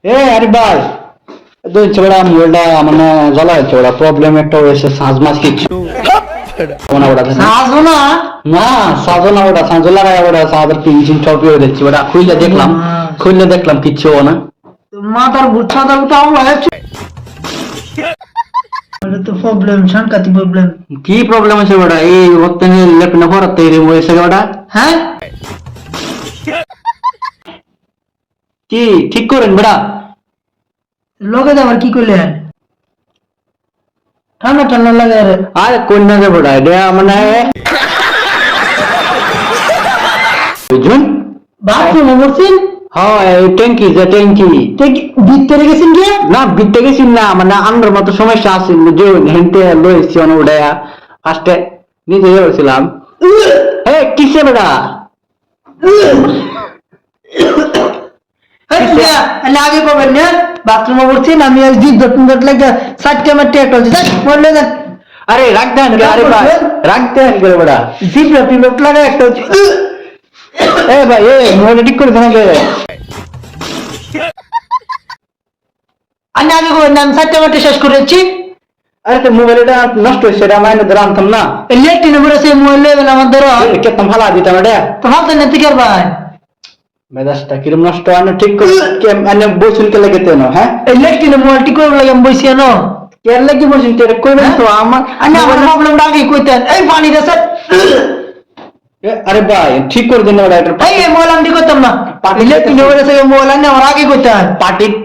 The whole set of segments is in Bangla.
এ আরে ভাই দুই ছোড়া মোবাইলটা মানে জ্বালা হচ্ছে ওরা প্রবলেম একটা হয়েছে সাজ মাস কিছু ওনা ওটা সাজো না না সাজো না ওটা সাজো লাগায় ওটা সাদের পিঞ্চিন টপি হয়ে যাচ্ছে ওটা খুললে দেখলাম কিচ্ছু না মাথার গুচ্ছা দাও তাও আছে এটা তো প্রবলেম সাংঘাতিক প্রবলেম। কি প্রবলেম আছে ওটা এই ওতে লেপনা পড়াতে রে হয়েছে ওটা হ্যাঁ কি ঠিক করেন বেড়া লোকে আবার কি করলেন ঠান্ডা ঠান্ডা লাগে রে আরে কন্যা যে বেড়া এটা মানে বুঝুন বাথরুমে বসছেন হ্যাঁ এই ট্যাঙ্কি যে ট্যাঙ্কি ভিতরে গেছেন কি না বিটতে গেছি না মানে আন্ডার মতো সমস্যা আছে যে হেনতে লইছি অন উড়াইয়া ফার্স্টে নিজে গেছিলাম এ কিসে বেড়া আগে পাবেন না বাথরুমে বসছেন আমি আজ দিন দর্শন লাগে সাতটা মারতে একটা হচ্ছে বললে দেন আরে রাখ দেন আরে ভাই রাখ দেন করে বেড়া জিপটা পিলট লাগা একটা হচ্ছে এ ভাই এ মোবাইল ঠিক করে দেন আমি আগে করবেন আমি সাতটা মারতে শেষ করেছি আরে তো মোবাইলটা নষ্ট হয়েছে এটা মাইনে ধরে আনতাম না লেট নম্বরে সেই মোবাইল লেবেন আমার ধরো কেতাম ভালো দিতাম এটা তো ভাবতে না ঠিক আর ভাই মেজাজটা কিরম নষ্ট হয় না ঠিক করে মানে বসুন কে লাগে তেন হ্যাঁ এই লেট মোবাইল ঠিক করে লাগে আমি বসি না কেন লাগি বসুন কে কইবেন তো আমার আমি আমার প্রবলেমটা আগে কইতেন এই পানি দে স্যার আরে ভাই ঠিক করে দিন ওটা এটা এই মোবাইল আমি ঠিক করতাম না লেট নম্বরে সেই মোবাইল আনে আমার আগে কইতেন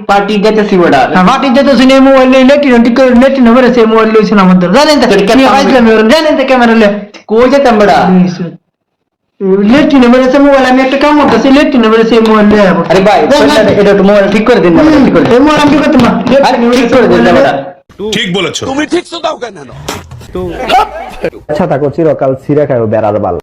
পার্টি দিতেছি ওটা মাটি যেতে শুনে মোবাইল লেট ঠিক করে লেট নম্বরে সেই মোবাইল লইছেন আমার ধর জানেন তো কেন আইছিলাম জানেন তো ক্যামেরা লে কই যেতাম বেড়া লেট নম্বরে সেই মোবাইল আমি একটা কাম করতেছি লেট নম্বরে সেই মোবাইল লে আরে ভাই এটা একটু মোবাইল ঠিক করে দিন না ঠিক করে এই মোবাইল আমি ঠিক করতাম না আরে ঠিক করে দিন না বেটা ঠিক বলেছো। তুমি ঠিক তো দাও কেন আচ্ছা থাকো চিরকাল ছিঁড়ে খাও বেড়ার বাল।